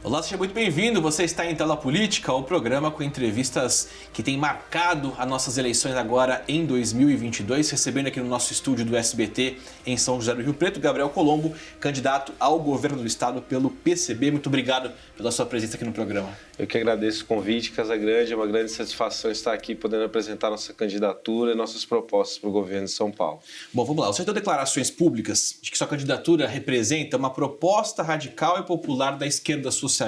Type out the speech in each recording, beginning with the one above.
Olá, seja muito bem-vindo. Você está em Tela Política, o programa com entrevistas que tem marcado as nossas eleições agora em 2022. Recebendo aqui no nosso estúdio do SBT em São José do Rio Preto, Gabriel Colombo, candidato ao governo do estado pelo PCB. Muito obrigado pela sua presença aqui no programa. Eu que agradeço o convite, Casagrande. É uma grande satisfação estar aqui podendo apresentar nossa candidatura e nossas propostas para o governo de São Paulo. Bom, vamos lá. Você deu declarações públicas de que sua candidatura representa uma proposta radical e popular da esquerda socialista.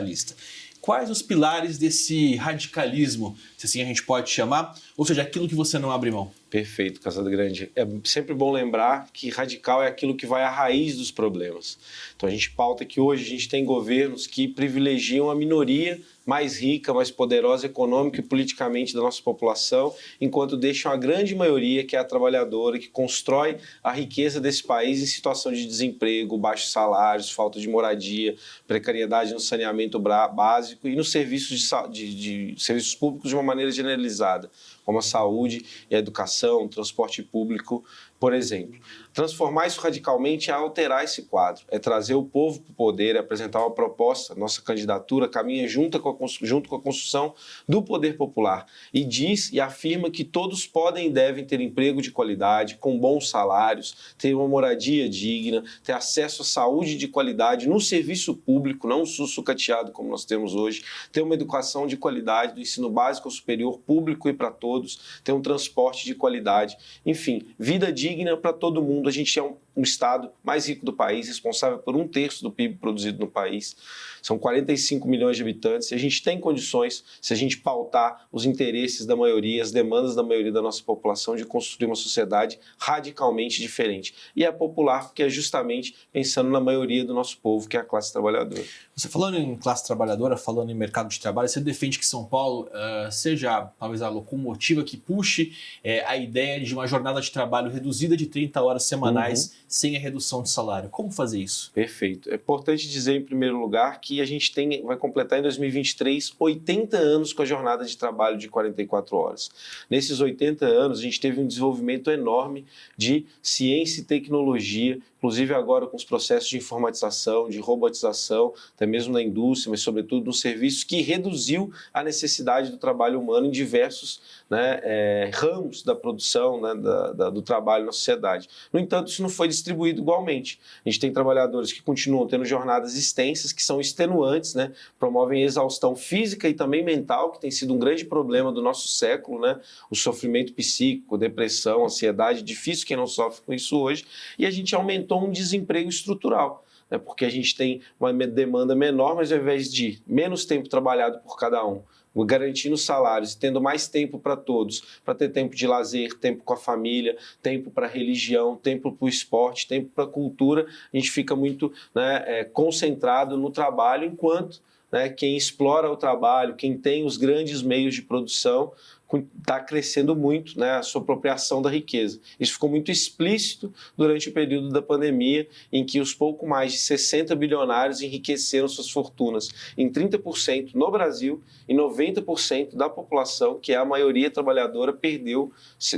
Quais os pilares desse radicalismo, se assim a gente pode chamar, ou seja, aquilo que você não abre mão? Perfeito, Casagrande. É sempre bom lembrar que radical é aquilo que vai à raiz dos problemas. Então a gente pauta que hoje a gente tem governos que privilegiam a minoria mais rica, mais poderosa econômica e politicamente da nossa população, enquanto deixam a grande maioria, que é a trabalhadora, que constrói a riqueza desse país em situação de desemprego, baixos salários, falta de moradia, precariedade no saneamento básico e nos serviços de serviços públicos de uma maneira generalizada, como a saúde e a educação, o transporte público, por exemplo. Transformar isso radicalmente é alterar esse quadro, é trazer o povo para o poder, é apresentar uma proposta. Nossa candidatura caminha junto com a construção do poder popular e diz e afirma que todos podem e devem ter emprego de qualidade, com bons salários, ter uma moradia digna, ter acesso à saúde de qualidade no serviço público, não sucateado como nós temos hoje, ter uma educação de qualidade do ensino básico ao superior, público e para todos, ter um transporte de qualidade, enfim, vida digna para todo mundo. A gente é um estado mais rico do país, responsável por 1/3 do PIB produzido no país. São 45 milhões de habitantes e a gente tem condições, se a gente pautar os interesses da maioria, as demandas da maioria da nossa população, de construir uma sociedade radicalmente diferente. E é popular porque é justamente pensando na maioria do nosso povo, que é a classe trabalhadora. Você falando em classe trabalhadora, falando em mercado de trabalho, você defende que São Paulo seja talvez a locomotiva que puxe a ideia de uma jornada de trabalho reduzida de 30 horas semanais sem a redução de salário. Como fazer isso? Perfeito. É importante dizer, em primeiro lugar, que a gente vai completar em 2023 80 anos com a jornada de trabalho de 44 horas. Nesses 80 anos, a gente teve um desenvolvimento enorme de ciência e tecnologia, inclusive agora com os processos de informatização, de robotização, até mesmo na indústria, mas sobretudo nos serviços, que reduziu a necessidade do trabalho humano em diversos ramos da produção, do trabalho na sociedade. No entanto, isso não foi distribuído igualmente. A gente tem trabalhadores que continuam tendo jornadas extensas, que são extenuantes, promovem exaustão física e também mental, que tem sido um grande problema do nosso século, o sofrimento psíquico, depressão, ansiedade, difícil quem não sofre com isso hoje, e a gente aumentou um desemprego estrutural, porque a gente tem uma demanda menor, mas ao invés de menos tempo trabalhado por cada um, garantindo salários e tendo mais tempo para todos, para ter tempo de lazer, tempo com a família, tempo para religião, tempo para o esporte, tempo para a cultura, a gente fica muito concentrado no trabalho, enquanto quem explora o trabalho, quem tem os grandes meios de produção, está crescendo muito a sua apropriação da riqueza. Isso ficou muito explícito durante o período da pandemia, em que os pouco mais de 60 bilionários enriqueceram suas fortunas em 30% no Brasil e 90% da população, que é a maioria trabalhadora,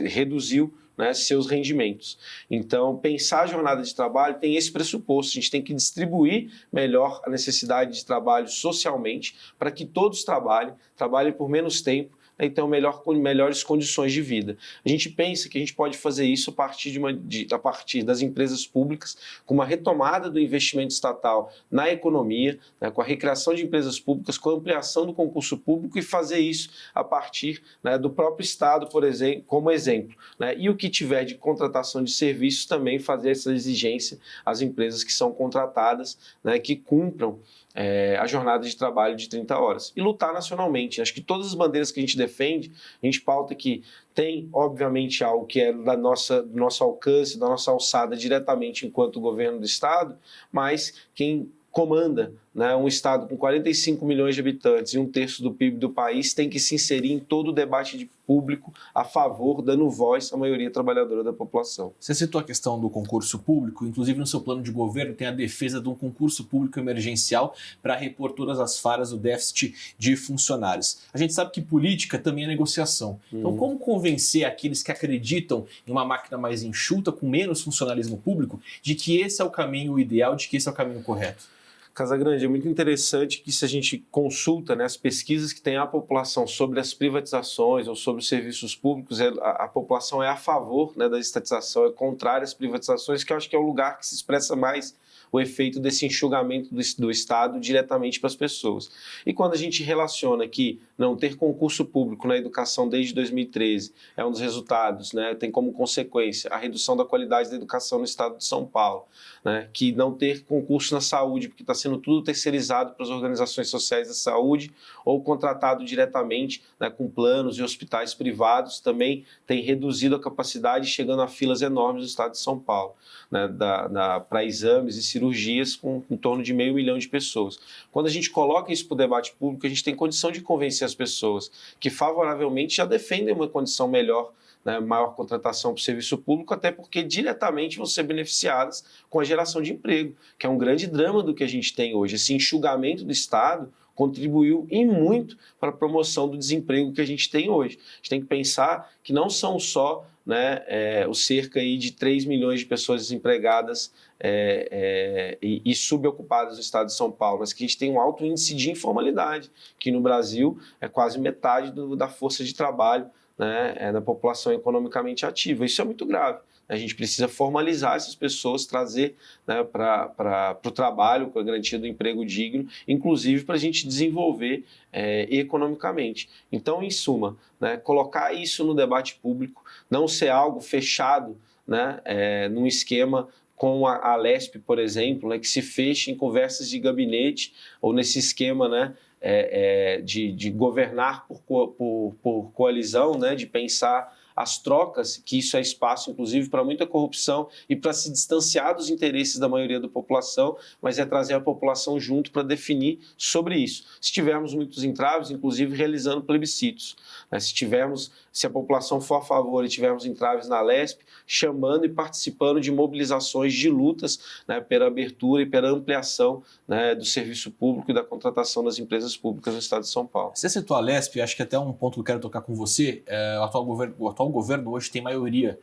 reduziu seus rendimentos. Então, pensar a jornada de trabalho tem esse pressuposto. A gente tem que distribuir melhor a necessidade de trabalho socialmente para que todos trabalhem por menos tempo e tenham melhores condições de vida. A gente pensa que a gente pode fazer isso a partir das empresas públicas, com uma retomada do investimento estatal na economia, com a recriação de empresas públicas, com a ampliação do concurso público e fazer isso a partir do próprio Estado, por exemplo, como exemplo. E o que tiver de contratação de serviços também fazer essa exigência às empresas que são contratadas, que cumpram a jornada de trabalho de 30 horas. E lutar nacionalmente. Acho que todas as bandeiras que a gente defende, a gente pauta que tem, obviamente, algo que é do nosso alcance, da nossa alçada diretamente enquanto governo do Estado, mas quem comanda um Estado com 45 milhões de habitantes e 1/3 do PIB do país tem que se inserir em todo o debate público a favor, dando voz à maioria trabalhadora da população. Você citou a questão do concurso público, inclusive no seu plano de governo tem a defesa de um concurso público emergencial para repor todas as falhas do déficit de funcionários. A gente sabe que política também é negociação. Então, como convencer aqueles que acreditam em uma máquina mais enxuta, com menos funcionalismo público, de que esse é o caminho ideal, de que esse é o caminho correto? Casagrande, é muito interessante que se a gente consulta, né, as pesquisas que tem a população sobre as privatizações ou sobre os serviços públicos, a população é a favor, né, da estatização, é contrária às privatizações, que eu acho que é o lugar que se expressa mais o efeito desse enxugamento do Estado diretamente para as pessoas. E quando a gente relaciona que não ter concurso público na educação desde 2013 é um dos resultados, né, tem como consequência a redução da qualidade da educação no estado de São Paulo, né, que não ter concurso na saúde, porque está sendo tudo terceirizado para as organizações sociais da saúde ou contratado diretamente, né, com planos e hospitais privados, também tem reduzido a capacidade, chegando a filas enormes no estado de São Paulo, né, para exames e cirurgias com em torno de 500 mil de pessoas. Quando a gente coloca isso para o debate público, a gente tem condição de convencer as pessoas que favoravelmente já defendem uma condição melhor, né, maior contratação para o serviço público, até porque diretamente vão ser beneficiadas com a geração de emprego, que é um grande drama do que a gente tem hoje. Esse enxugamento do Estado contribuiu em muito para a promoção do desemprego que a gente tem hoje. A gente tem que pensar que não são só, né, o cerca aí de 3 milhões de pessoas desempregadas e subocupadas no estado de São Paulo, mas que a gente tem um alto índice de informalidade, que no Brasil é quase metade da força de trabalho, né, da população economicamente ativa. Isso é muito grave. A gente precisa formalizar essas pessoas, trazer, né, para o trabalho com a garantia do emprego digno, inclusive para a gente desenvolver economicamente. Então, em suma, né, colocar isso no debate público, não ser algo fechado, né, num esquema com a Alesp, por exemplo, né, que se feche em conversas de gabinete ou nesse esquema, né, de governar por coalizão, né, de pensar as trocas, que isso é espaço, inclusive, para muita corrupção e para se distanciar dos interesses da maioria da população, mas é trazer a população junto para definir sobre isso. Se tivermos muitos entraves, inclusive realizando plebiscitos, né? Se a população for a favor e tivermos entraves na Alesp, chamando e participando de mobilizações de lutas, né, pela abertura e pela ampliação, né, do serviço público e da contratação das empresas públicas no estado de São Paulo. Você citou a Alesp, acho que até um ponto que eu quero tocar com você, o atual governo hoje tem maioria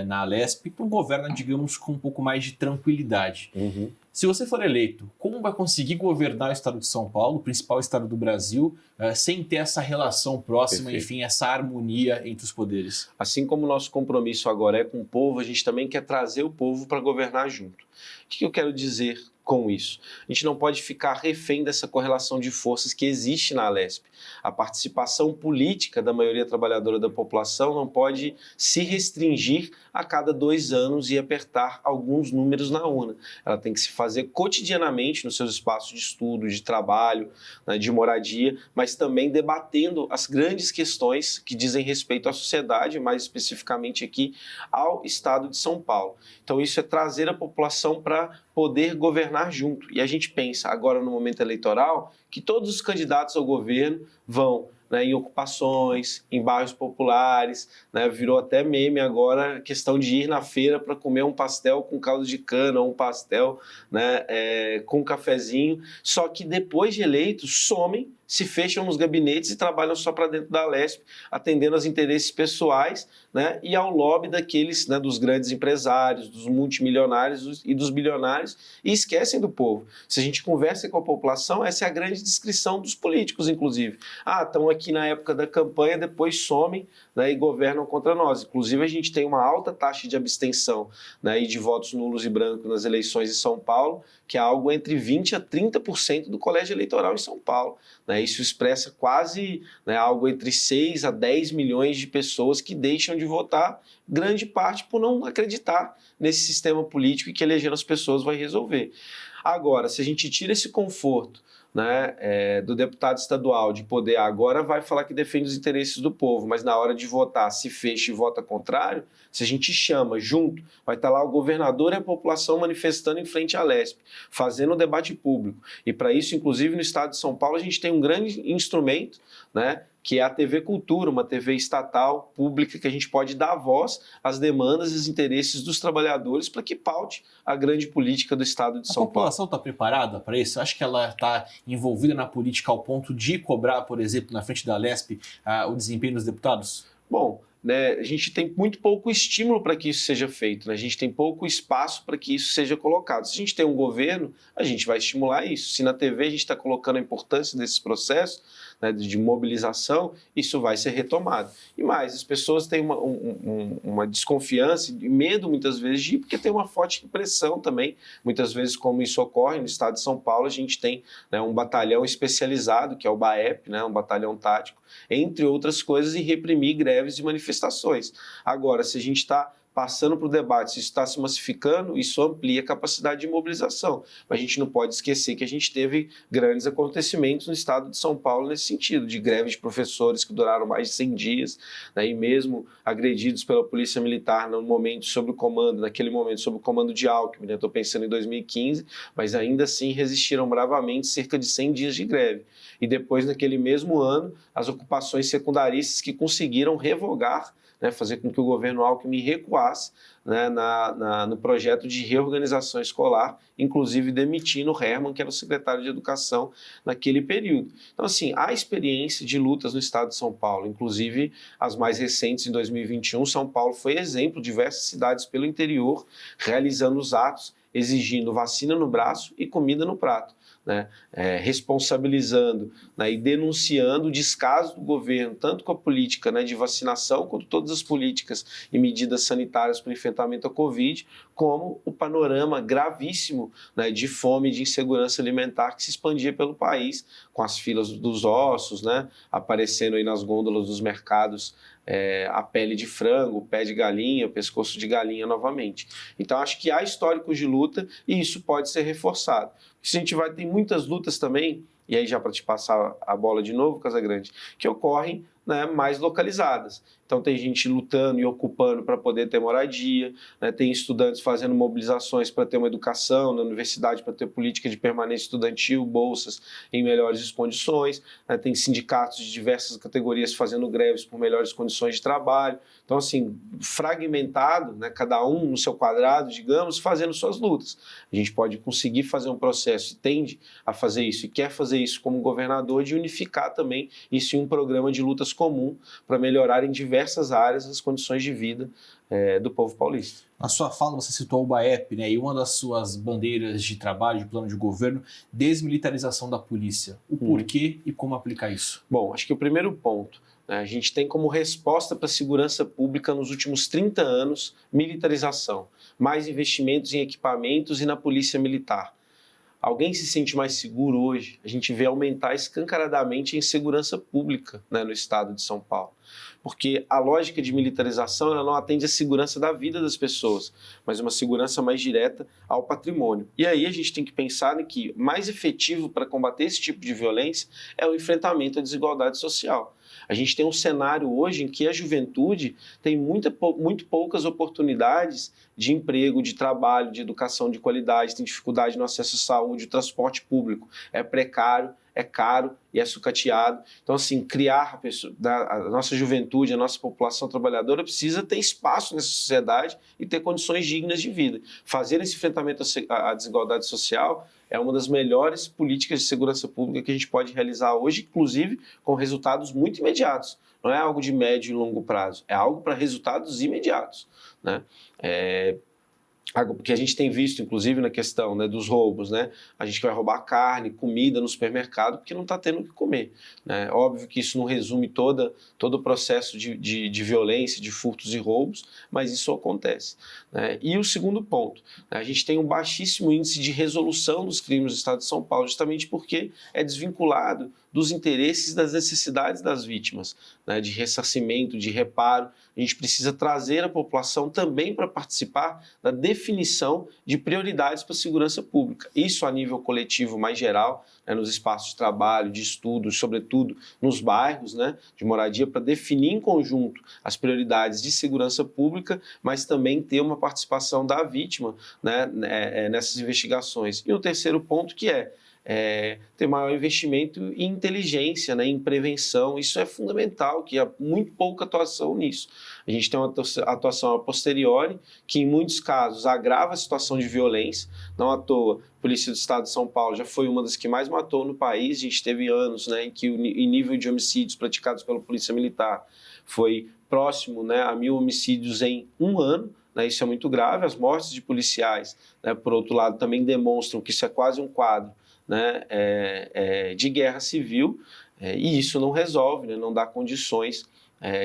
na Alesp, então governa, digamos, com um pouco mais de tranquilidade. Uhum. Se você for eleito, como vai conseguir governar o estado de São Paulo, o principal estado do Brasil, sem ter essa relação próxima, Perfeito. enfim, essa harmonia entre os poderes? Assim como o nosso compromisso agora é com o povo, a gente também quer trazer o povo para governar junto. O que eu quero dizer com isso? A gente não pode ficar refém dessa correlação de forças que existe na Alesp. A participação política da maioria trabalhadora da população não pode se restringir a cada 2 anos e apertar alguns números na urna. Ela tem que se fazer cotidianamente nos seus espaços de estudo, de trabalho, né, de moradia, mas também debatendo as grandes questões que dizem respeito à sociedade, mais especificamente aqui ao estado de São Paulo. Então isso é trazer a população para poder governar junto. E a gente pensa agora no momento eleitoral que todos os candidatos ao governo vão, né, em ocupações, em bairros populares, né, virou até meme agora a questão de ir na feira para comer um pastel com caldo de cana ou um pastel, né, com um cafezinho, só que depois de eleitos somem, se fecham nos gabinetes e trabalham só para dentro da Alesp, atendendo aos interesses pessoais, né, e ao lobby daqueles, né, dos grandes empresários, dos multimilionários e dos bilionários, e esquecem do povo. Se a gente conversa com a população, essa é a grande descrição dos políticos, inclusive. Estão aqui na época da campanha, depois somem, né, e governam contra nós. Inclusive, a gente tem uma alta taxa de abstenção, né, e de votos nulos e brancos nas eleições de São Paulo, que é algo entre 20% a 30% do colégio eleitoral em São Paulo. Né? Isso expressa quase, né, algo entre 6 a 10 milhões de pessoas que deixam de votar, grande parte por não acreditar nesse sistema político e que eleger as pessoas vai resolver. Agora, se a gente tira esse conforto, né, do deputado estadual de poder agora vai falar que defende os interesses do povo, mas na hora de votar se fecha e vota contrário, se a gente chama junto, vai estar lá o governador e a população manifestando em frente à Alesp, fazendo o debate público. E para isso, inclusive no estado de São Paulo, a gente tem um grande instrumento, né, que é a TV Cultura, uma TV estatal, pública, que a gente pode dar voz às demandas e aos interesses dos trabalhadores para que paute a grande política do estado de São Paulo. A população está preparada para isso? Acho que ela está envolvida na política ao ponto de cobrar, por exemplo, na frente da Alesp, o desempenho dos deputados? Bom, né, a gente tem muito pouco estímulo para que isso seja feito, né? A gente tem pouco espaço para que isso seja colocado. Se a gente tem um governo, a gente vai estimular isso. Se na TV a gente está colocando a importância desses processos, né, de mobilização, isso vai ser retomado. E mais, as pessoas têm uma desconfiança e medo muitas vezes de ir, porque tem uma forte pressão também, muitas vezes como isso ocorre no estado de São Paulo, a gente tem, né, um batalhão especializado, que é o BAEP, né, um batalhão tático, entre outras coisas, em reprimir greves e manifestações. Agora, se a gente está passando para o debate, se isso está se massificando, isso amplia a capacidade de mobilização. Mas a gente não pode esquecer que a gente teve grandes acontecimentos no estado de São Paulo nesse sentido, de greve de professores que duraram mais de 100 dias, né, e mesmo agredidos pela polícia militar no momento sob o comando, naquele momento sob o comando de Alckmin, estou pensando em 2015, mas ainda assim resistiram bravamente cerca de 100 dias de greve. E depois, naquele mesmo ano, as ocupações secundaristas que conseguiram revogar, né, fazer com que o governo Alckmin recuasse, né, no projeto de reorganização escolar, inclusive demitindo o Hermann, que era o secretário de Educação naquele período. Então, assim, há experiência de lutas no estado de São Paulo, inclusive as mais recentes, em 2021, São Paulo foi exemplo, diversas cidades pelo interior realizando os atos, exigindo vacina no braço e comida no prato, né, responsabilizando, né, e denunciando o descaso do governo, tanto com a política, né, de vacinação, quanto todas as políticas e medidas sanitárias para o enfrentamento à Covid, como o panorama gravíssimo, né, de fome e de insegurança alimentar que se expandia pelo país, com as filas dos ossos, né, aparecendo aí nas gôndolas dos mercados, a pele de frango, o pé de galinha, o pescoço de galinha novamente. Então, acho que há históricos de luta e isso pode ser reforçado. Se a gente vai, tem muitas lutas também, e aí já para te passar a bola de novo, Casagrande, que ocorrem, né, mais localizadas. Então tem gente lutando e ocupando para poder ter moradia, né, tem estudantes fazendo mobilizações para ter uma educação na universidade, para ter política de permanência estudantil, bolsas em melhores condições, né, tem sindicatos de diversas categorias fazendo greves por melhores condições de trabalho. Então, assim, fragmentado, né, cada um no seu quadrado, digamos, fazendo suas lutas. A gente pode conseguir fazer um processo e tende a fazer isso e quer fazer isso como governador, de unificar também isso em um programa de lutas comum para melhorar em diversas áreas as condições de vida do povo paulista. Na sua fala você citou o BAEP, né, e uma das suas bandeiras de trabalho, de plano de governo, desmilitarização da polícia. O porquê e como aplicar isso? Bom, acho que o primeiro ponto, né, a gente tem como resposta para a segurança pública nos últimos 30 anos militarização, mais investimentos em equipamentos e na polícia militar. Alguém se sente mais seguro hoje? A gente vê aumentar escancaradamente a insegurança pública, né, no estado de São Paulo. Porque a lógica de militarização, ela não atende à segurança da vida das pessoas, mas uma segurança mais direta ao patrimônio. E aí a gente tem que pensar em que mais efetivo para combater esse tipo de violência é o enfrentamento à desigualdade social. A gente tem um cenário hoje em que a juventude tem muito poucas oportunidades de emprego, de trabalho, de educação de qualidade, tem dificuldade no acesso à saúde, o transporte público é precário, é caro e é sucateado. Então, assim, criar a nossa juventude, a nossa população trabalhadora precisa ter espaço nessa sociedade e ter condições dignas de vida. Fazer esse enfrentamento à desigualdade social é uma das melhores políticas de segurança pública que a gente pode realizar hoje, inclusive com resultados muito imediatos. Não é algo de médio e longo prazo, é algo para resultados imediatos, né? Porque a gente tem visto, inclusive, na questão, né, dos roubos, né? A gente vai roubar carne, comida no supermercado porque não está tendo o que comer, né? Óbvio que isso não resume todo o processo de violência, de furtos e roubos, mas isso acontece, né? E o segundo ponto, né, a gente tem um baixíssimo índice de resolução dos crimes do estado de São Paulo, justamente porque é desvinculado dos interesses e das necessidades das vítimas, né, de ressarcimento, de reparo. A gente precisa trazer a população também para participar da definição de prioridades para a segurança pública. Isso a nível coletivo mais geral, né, nos espaços de trabalho, de estudo, sobretudo nos bairros, né, de moradia, para definir em conjunto as prioridades de segurança pública, mas também ter uma participação da vítima, né, nessas investigações. E o terceiro ponto que ter maior investimento em inteligência, né, em prevenção. Isso é fundamental, que há muito pouca atuação nisso. A gente tem uma atuação a posteriori, que em muitos casos agrava a situação de violência. Não à toa, a Polícia do Estado de São Paulo já foi uma das que mais matou no país. A gente teve anos, né, em que o nível de homicídios praticados pela Polícia Militar foi próximo, né, a 1.000 homicídios em um ano. Isso é muito grave. As mortes de policiais, né, por outro lado, também demonstram que isso é quase um quadro, né, de guerra civil, e isso não resolve, né, não dá condições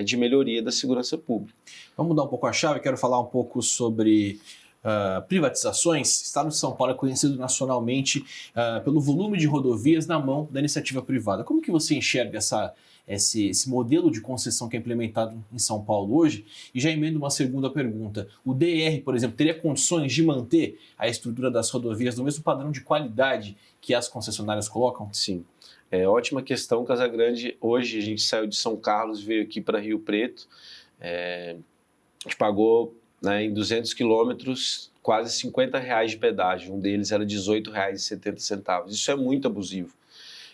de melhoria da segurança pública. Vamos mudar um pouco a chave, quero falar um pouco sobre privatizações. O estado de São Paulo é conhecido nacionalmente pelo volume de rodovias na mão da iniciativa privada. Como que você enxerga esse modelo de concessão que é implementado em São Paulo hoje? E já emendo uma segunda pergunta. O DR, por exemplo, teria condições de manter a estrutura das rodovias no mesmo padrão de qualidade que as concessionárias colocam? Sim. Ótima questão, Casagrande. Hoje a gente saiu de São Carlos, veio aqui para Rio Preto. A gente pagou, né, em 200 quilômetros quase R$50 de pedágio. Um deles era R$18,70. Isso é muito abusivo.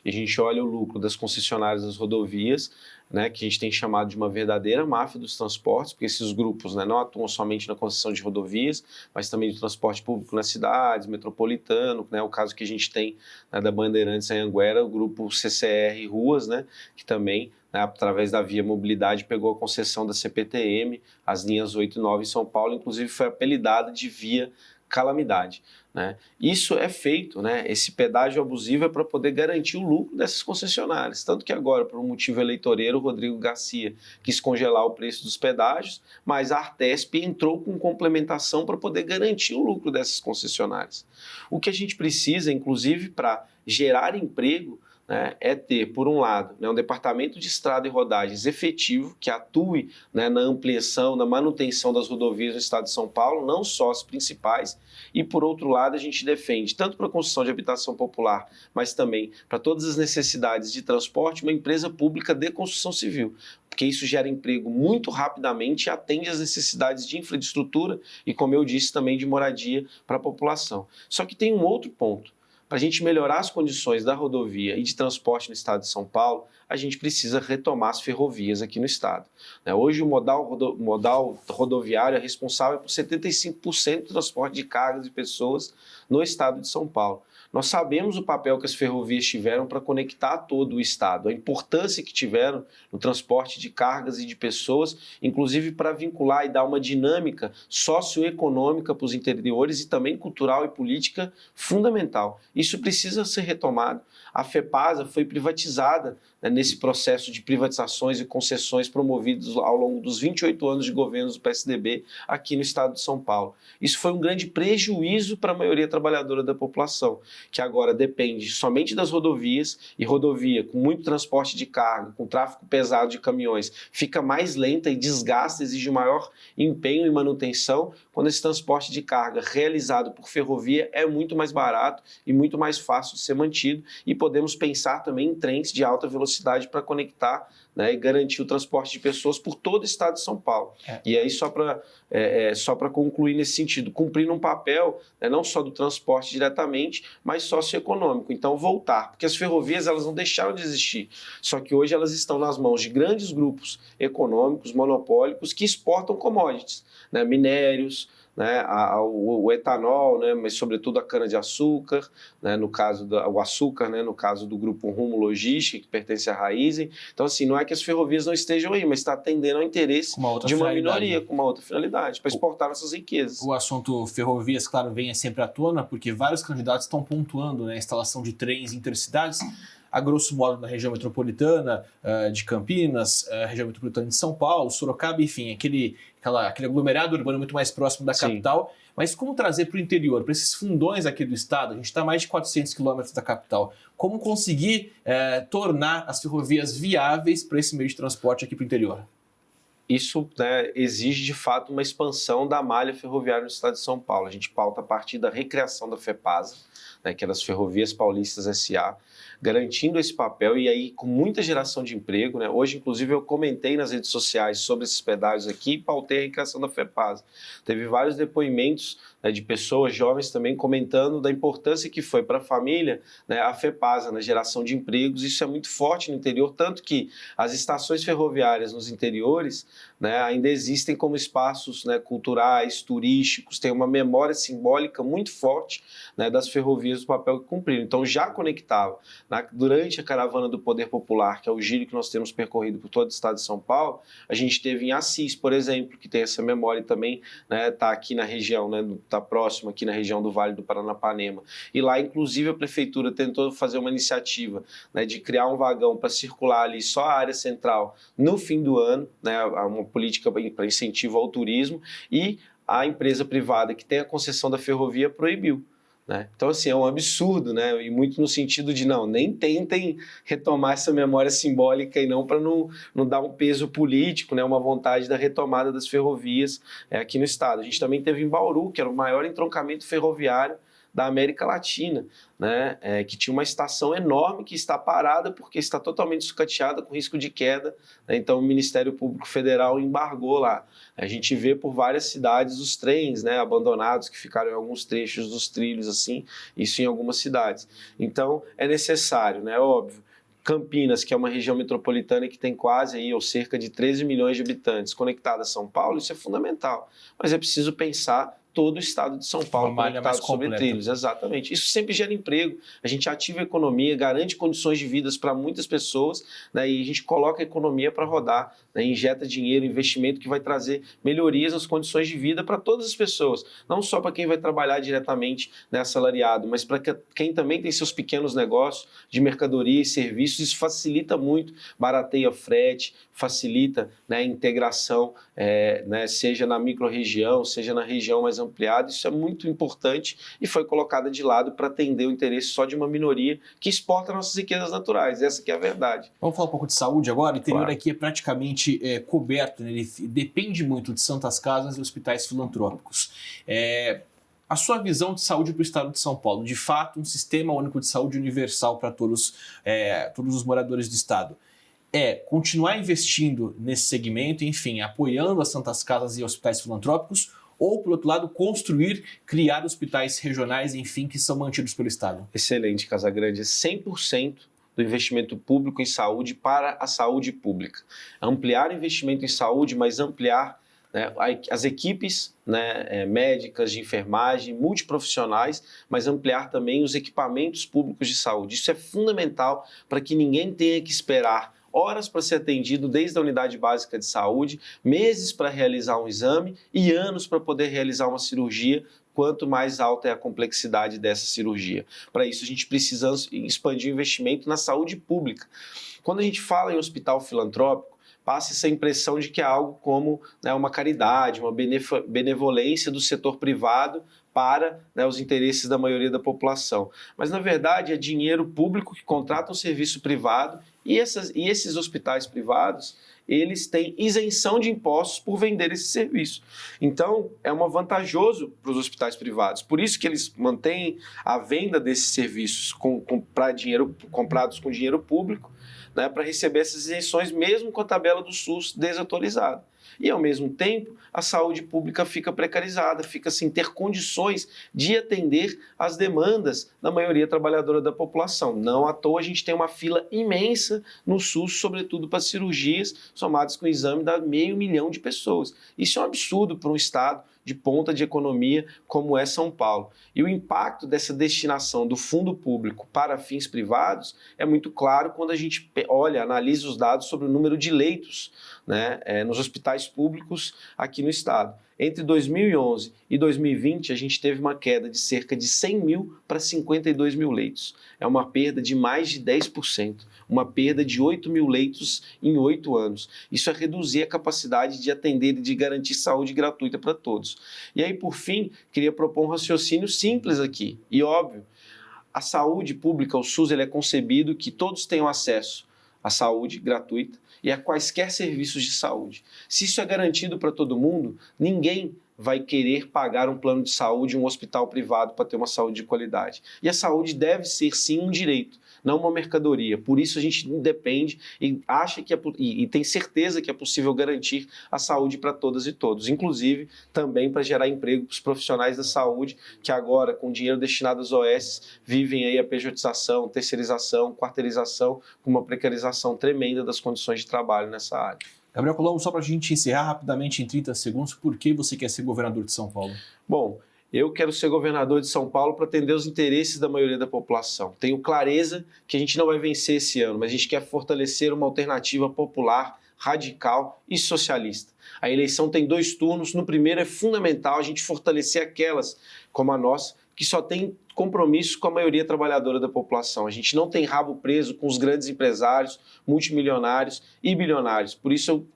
E a gente olha o lucro das concessionárias das rodovias, né, que a gente tem chamado de uma verdadeira máfia dos transportes, porque esses grupos, né, não atuam somente na concessão de rodovias, mas também de transporte público nas cidades, metropolitano, né, o caso que a gente tem, né, da Bandeirantes em Anguera, o grupo CCR Ruas, né, que também, né, através da Via Mobilidade, pegou a concessão da CPTM, as linhas 8 e 9 em São Paulo, inclusive foi apelidada de Via Calamidade. Né? Isso é feito, né? Esse pedágio abusivo é para poder garantir o lucro dessas concessionárias. Tanto que agora, por um motivo eleitoreiro, o Rodrigo Garcia quis congelar o preço dos pedágios, mas a Artesp entrou com complementação para poder garantir o lucro dessas concessionárias. O que a gente precisa, inclusive, para gerar emprego, né, é ter, por um lado, né, um departamento de estrada e rodagens efetivo que atue, né, na ampliação, na manutenção das rodovias no estado de São Paulo, não só as principais, e por outro lado a gente defende, tanto para a construção de habitação popular, mas também para todas as necessidades de transporte, uma empresa pública de construção civil, porque isso gera emprego muito rapidamente e atende às necessidades de infraestrutura e, como eu disse, também de moradia para a população. Só que tem um outro ponto. Para a gente melhorar as condições da rodovia e de transporte no estado de São Paulo, a gente precisa retomar as ferrovias aqui no estado. Hoje, o modal rodoviário é responsável por 75% do transporte de cargas e pessoas no estado de São Paulo. Nós sabemos o papel que as ferrovias tiveram para conectar todo o estado, a importância que tiveram no transporte de cargas e de pessoas, inclusive para vincular e dar uma dinâmica socioeconômica para os interiores e também cultural e política fundamental. Isso precisa ser retomado. A FEPASA foi privatizada, né, nesse processo de privatizações e concessões promovidos ao longo dos 28 anos de governos do PSDB aqui no estado de São Paulo. Isso foi um grande prejuízo para a maioria trabalhadora da população, que agora depende somente das rodovias, e rodovia com muito transporte de carga, com tráfego pesado de caminhões, fica mais lenta e desgasta, exige maior empenho e manutenção, quando esse transporte de carga realizado por ferrovia é muito mais barato e muito mais fácil de ser mantido, e podemos pensar também em trens de alta velocidade para conectar, né, e garantir o transporte de pessoas por todo o estado de São Paulo. E aí, só para concluir nesse sentido, cumprindo um papel, né, não só do transporte diretamente, mas socioeconômico. Então, voltar, porque as ferrovias elas não deixaram de existir, só que hoje elas estão nas mãos de grandes grupos econômicos, monopólicos, que exportam commodities, né, minérios, né, o etanol, né, mas sobretudo a cana-de-açúcar, né, no caso o açúcar, né, no caso do grupo Rumo Logística, que pertence à Raízen. Então, assim, não é que as ferrovias não estejam aí, mas está atendendo ao interesse de uma minoria, com uma outra finalidade, para exportar essas riquezas. O assunto ferrovias, claro, vem sempre à tona, porque vários candidatos estão pontuando, né, a instalação de trens intercidades, a grosso modo na região metropolitana de Campinas, região metropolitana de São Paulo, Sorocaba, enfim, aquele aglomerado urbano muito mais próximo da capital. Mas como trazer para o interior, para esses fundões aqui do estado? A gente está a mais de 400 quilômetros da capital. Como conseguir tornar as ferrovias viáveis para esse meio de transporte aqui para o interior? Isso, né, exige, de fato, uma expansão da malha ferroviária no estado de São Paulo. A gente pauta a partir da recriação da FEPASA, né, que é das Ferrovias Paulistas S.A., garantindo esse papel e aí com muita geração de emprego, né? Hoje, inclusive, eu comentei nas redes sociais sobre esses pedágios aqui e pautei a recriação da FEPASA. Teve vários depoimentos, né, de pessoas jovens também comentando da importância que foi para a família, né, a FEPASA na geração de empregos. Isso é muito forte no interior, tanto que as estações ferroviárias nos interiores, né, ainda existem como espaços, né, culturais, turísticos, tem uma memória simbólica muito forte, né, das ferrovias, do papel que cumpriram. Então já conectava, né, durante a Caravana do Poder Popular, que é o giro que nós temos percorrido por todo o estado de São Paulo, a gente teve em Assis, por exemplo, que tem essa memória também, né, tá aqui na região, né, tá próximo aqui na região do Vale do Paranapanema. E lá, inclusive, a prefeitura tentou fazer uma iniciativa, né, de criar um vagão para circular ali só a área central no fim do ano, né, uma política para incentivo ao turismo, e a empresa privada que tem a concessão da ferrovia proibiu. Né? Então, assim, é um absurdo, né? E muito no sentido de, não, nem tentem retomar essa memória simbólica e não para não dar um peso político, né? Uma vontade da retomada das ferrovias aqui no estado. A gente também teve em Bauru, que era o maior entroncamento ferroviário da América Latina, né, que tinha uma estação enorme que está parada porque está totalmente sucateada com risco de queda, né, então o Ministério Público Federal embargou lá. A gente vê por várias cidades os trens, né, abandonados que ficaram em alguns trechos dos trilhos, assim, isso em algumas cidades. Então é necessário, né, óbvio. Campinas, que é uma região metropolitana que tem quase aí, ou cerca de 13 milhões de habitantes, conectada a São Paulo, isso é fundamental. Mas é preciso pensar todo o estado de São Paulo conectado sobre trilhos. Exatamente. Isso sempre gera emprego, a gente ativa a economia, garante condições de vida para muitas pessoas, né, e a gente coloca a economia para rodar, né, injeta dinheiro, investimento que vai trazer melhorias nas condições de vida para todas as pessoas, não só para quem vai trabalhar diretamente, né, assalariado, mas para quem também tem seus pequenos negócios de mercadoria e serviços. Isso facilita muito, barateia frete, facilita, né, a integração, né, seja na micro-região, seja na região mais ampliado. Isso é muito importante e foi colocada de lado para atender o interesse só de uma minoria que exporta nossas riquezas naturais. Essa que é a verdade. Vamos falar um pouco de saúde agora? O interior Claro. Aqui é praticamente coberto, né? Ele depende muito de santas casas e hospitais filantrópicos. A sua visão de saúde para o estado de São Paulo, de fato, um sistema único de saúde universal para todos os moradores do estado, continuar investindo nesse segmento, enfim, apoiando as santas casas e hospitais filantrópicos, ou, por outro lado, criar hospitais regionais, enfim, que são mantidos pelo Estado? Excelente, Casagrande. 100% do investimento público em saúde para a saúde pública. Ampliar o investimento em saúde, mas ampliar, né, as equipes, né, médicas, de enfermagem, multiprofissionais, mas ampliar também os equipamentos públicos de saúde. Isso é fundamental para que ninguém tenha que esperar horas para ser atendido desde a unidade básica de saúde, meses para realizar um exame e anos para poder realizar uma cirurgia, quanto mais alta é a complexidade dessa cirurgia. Para isso, a gente precisa expandir o investimento na saúde pública. Quando a gente fala em hospital filantrópico, passa essa impressão de que é algo como, né, uma caridade, uma benevolência do setor privado para, né, os interesses da maioria da população. Mas, na verdade, é dinheiro público que contrata um serviço privado e esses hospitais privados, eles têm isenção de impostos por vender esse serviço. Então, é vantajoso para os hospitais privados. Por isso que eles mantêm a venda desses serviços comprados com dinheiro público, né, para receber essas isenções, mesmo com a tabela do SUS desatualizada. E, ao mesmo tempo, a saúde pública fica precarizada, fica sem ter condições de atender às demandas da maioria trabalhadora da população. Não à toa a gente tem uma fila imensa no SUS, sobretudo para cirurgias, somadas com o exame da 500 mil de pessoas. Isso é um absurdo para um estado de ponta de economia como é São Paulo. E o impacto dessa destinação do fundo público para fins privados é muito claro quando a gente analisa os dados sobre o número de leitos, né, nos hospitais públicos aqui no estado. Entre 2011 e 2020, a gente teve uma queda de cerca de 100 mil para 52 mil leitos. É uma perda de mais de 10%, uma perda de 8 mil leitos em 8 anos. Isso é reduzir a capacidade de atender e de garantir saúde gratuita para todos. E aí, por fim, queria propor um raciocínio simples aqui. E óbvio, a saúde pública, o SUS, ele é concebido que todos tenham acesso à saúde gratuita e a quaisquer serviços de saúde. Se isso é garantido para todo mundo, ninguém vai querer pagar um plano de saúde, um hospital privado para ter uma saúde de qualidade. E a saúde deve ser, sim, um direito, não uma mercadoria. Por isso a gente depende e acha que e tem certeza que é possível garantir a saúde para todas e todos, inclusive também para gerar emprego para os profissionais da saúde que agora, com dinheiro destinado às OS, vivem aí a pejotização, terceirização, quarteirização, com uma precarização tremenda das condições de trabalho nessa área. Gabriel Colombo, só para a gente encerrar rapidamente em 30 segundos, por que você quer ser governador de São Paulo? Bom, eu quero ser governador de São Paulo para atender os interesses da maioria da população. Tenho clareza que a gente não vai vencer esse ano, mas a gente quer fortalecer uma alternativa popular, radical e socialista. A eleição tem 2 turnos. No primeiro é fundamental a gente fortalecer aquelas, como a nossa, que só tem compromisso com a maioria trabalhadora da população. A gente não tem rabo preso com os grandes empresários, multimilionários e bilionários. Por isso eu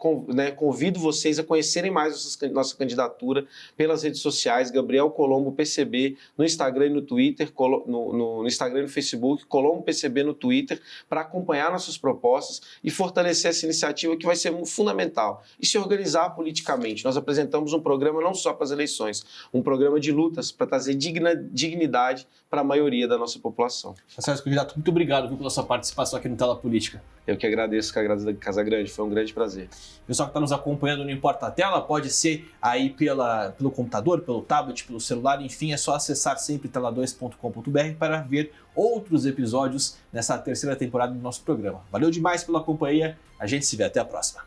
convido vocês a conhecerem mais nossa candidatura pelas redes sociais, Gabriel Colombo PCB, no Instagram e no Twitter, no Instagram e no Facebook, Colombo PCB no Twitter, para acompanhar nossas propostas e fortalecer essa iniciativa que vai ser fundamental. E se organizar politicamente. Nós apresentamos um programa não só para as eleições, um programa de lutas para trazer dignidade para a maioria da nossa população. Sérgio Candidato, muito obrigado pela sua participação aqui no Tela Política. Eu que agradeço, Casa Grande, foi um grande prazer. Pessoal que está nos acompanhando, não importa a tela, pode ser aí pelo computador, pelo tablet, pelo celular, enfim, é só acessar sempre tela2.com.br para ver outros episódios nessa terceira temporada do nosso programa. Valeu demais pela companhia, a gente se vê, até a próxima.